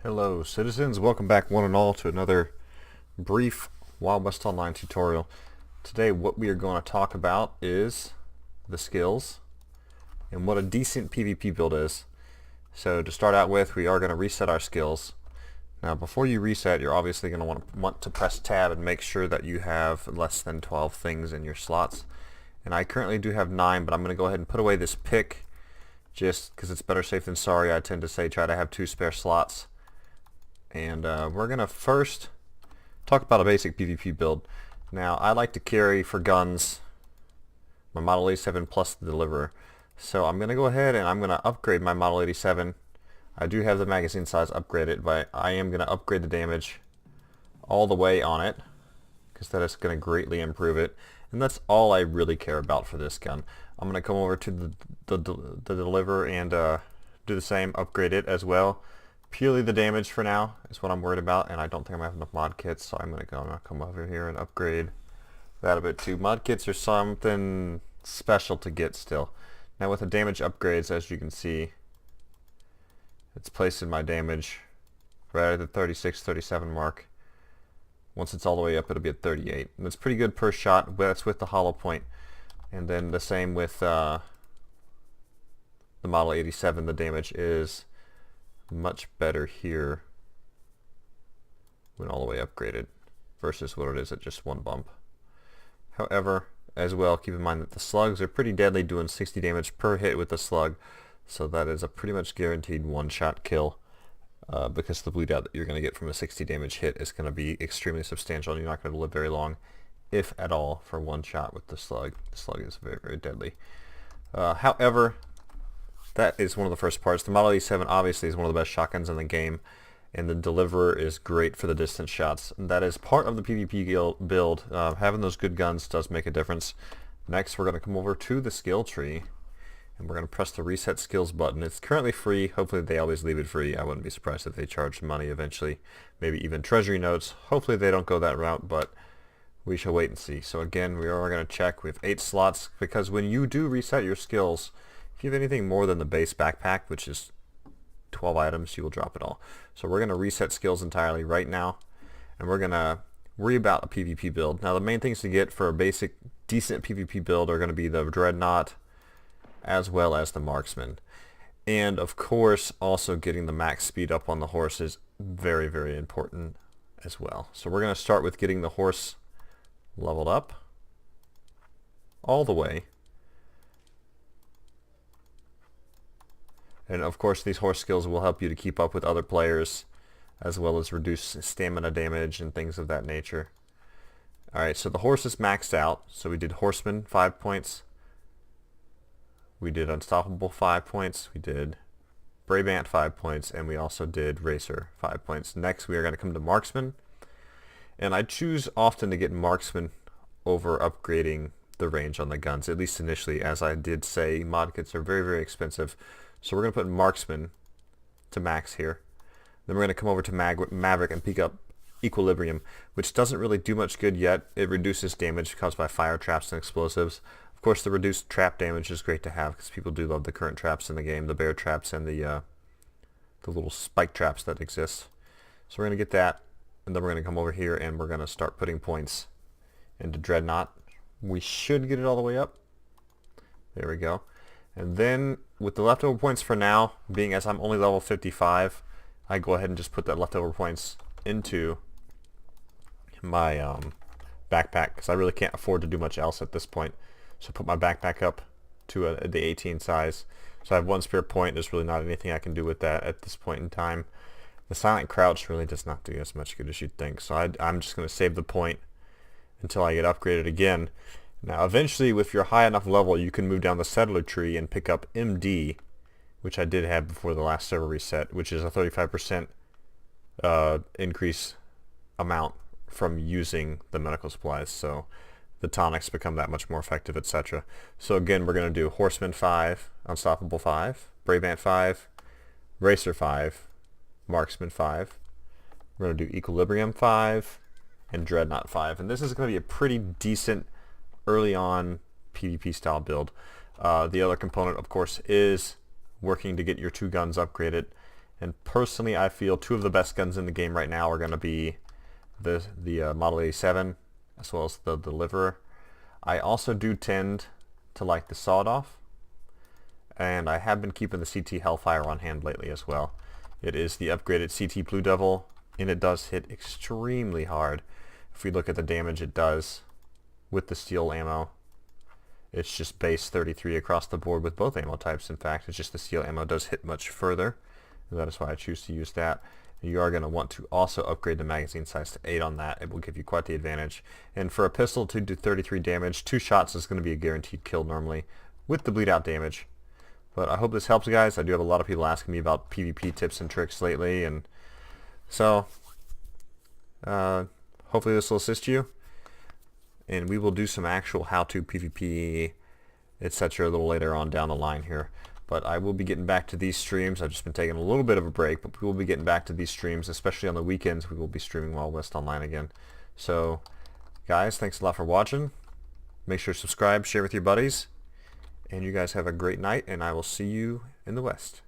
Hello citizens, welcome back one and all to another brief Wild West Online tutorial. Today what we are going to talk about is the skills and what a decent PvP build is. So to start out with, we are going to reset our skills. Now before you reset, you're obviously going to want to press tab and make sure that you have less than 12 things in your slots. And I currently do have 9, but I'm going to go ahead and put away this pick just because it's better safe than sorry. I tend to say try to have 2 spare slots. And we're going to first talk about a basic PvP build. Now, I like to carry for guns my Model 87 plus the Deliverer. So I'm going to go ahead and I'm going to upgrade my Model 87. I do have the magazine size upgraded, but I am going to upgrade the damage all the way on it because that is going to greatly improve it. And that's all I really care about for this gun. I'm going to come over to the Deliverer and do the same, upgrade it as well. Purely the damage for now is what I'm worried about, and I don't think I'm going to have enough mod kits, so I'm going to come over here and upgrade that a bit too. Mod kits are something special to get still. Now with the damage upgrades, as you can see, it's placing my damage right at the 36, 37 mark. Once it's all the way up, it'll be at 38. And that's pretty good per shot. That's with the hollow point. And then the same with the Model 87, the damage is much better here when all the way upgraded versus what it is at just one bump. However, as well, keep in mind that the slugs are pretty deadly, doing 60 damage per hit with the slug, so that is a pretty much guaranteed one-shot kill because the bleed out that you're going to get from a 60 damage hit is going to be extremely substantial, and you're not going to live very long, if at all, for one shot with the slug. The slug is very, very deadly. However, that is one of the first parts. The Model 87 obviously is one of the best shotguns in the game, and the Deliverer is great for the distance shots. And that is part of the PvP build. Having those good guns does make a difference. Next, we're going to come over to the skill tree, and we're going to press the Reset Skills button. It's currently free. Hopefully they always leave it free. I wouldn't be surprised if they charged money eventually. Maybe even treasury notes. Hopefully they don't go that route, but we shall wait and see. So again, we are going to check. We have 8 slots, because when you do reset your skills, if you have anything more than the base backpack, which is 12 items, you will drop it all. So we're going to reset skills entirely right now, and we're going to worry about a PvP build. Now the main things to get for a basic, decent PvP build are going to be the Dreadnought as well as the Marksman. And of course, also getting the max speed up on the horse is very, very important as well. So we're going to start with getting the horse leveled up all the way. And of course these horse skills will help you to keep up with other players as well as reduce stamina damage and things of that nature. Alright, so the horse is maxed out. So we did Horseman 5 points. We did Unstoppable 5 points. We did Brave Ant 5 points. And we also did Racer 5 points. Next we are going to come to Marksman. And I choose often to get Marksman over upgrading the range on the guns, at least initially. As I did say, mod kits are very, very expensive. So we're going to put Marksman to max here. Then we're going to come over to Maverick and pick up Equilibrium, which doesn't really do much good yet. It reduces damage caused by fire traps and explosives. Of course, the reduced trap damage is great to have because people do love the current traps in the game, the bear traps and the little spike traps that exist. So we're going to get that, and then we're going to come over here and we're going to start putting points into Dreadnought. We should get it all the way up. There we go. And then with the leftover points for now, being as I'm only level 55, I go ahead and just put that leftover points into my backpack because I really can't afford to do much else at this point. So put my backpack up to the 18 size. So I have 1 spare point. There's really not anything I can do with that at this point in time. The silent crouch really does not do as much good as you'd think. So I'm just going to save the point until I get upgraded again. Now eventually, with your high enough level, you can move down the settler tree and pick up MD, which I did have before the last server reset, which is a 35% increase amount from using the medical supplies. So the tonics become that much more effective, etc. So again, we're going to do Horseman 5, Unstoppable 5, Brave Ant 5, Racer 5, Marksman 5. We're going to do Equilibrium 5, and Dreadnought 5. And this is going to be a pretty decent early on PvP style build. The other component, of course, is working to get your 2 guns upgraded, And personally, I feel two of the best guns in the game right now are going to be the Model 87 as well as the Deliverer. I also do tend to like the Sawed-Off, and I have been keeping the CT Hellfire on hand lately as well. It is the upgraded CT Blue Devil, and it does hit extremely hard. If we look at the damage it does with the steel ammo, it's just base 33 across the board with both ammo types. In fact, it's just the steel ammo does hit much further, and that is why I choose to use that. You are going to want to also upgrade the magazine size to 8 on that. It will give you quite the advantage. And for a pistol to do 33 damage, 2 shots is going to be a guaranteed kill normally with the bleed out damage. But I hope this helps, guys. I do have a lot of people asking me about PvP tips and tricks lately, and so hopefully this will assist you. And we will do some actual how-to PvP, etc. a little later on down the line here. But I will be getting back to these streams. I've just been taking a little bit of a break, but we will be getting back to these streams, especially on the weekends. We will be streaming Wild West Online again. So, guys, thanks a lot for watching. Make sure to subscribe, share with your buddies, and you guys have a great night, and I will see you in the West.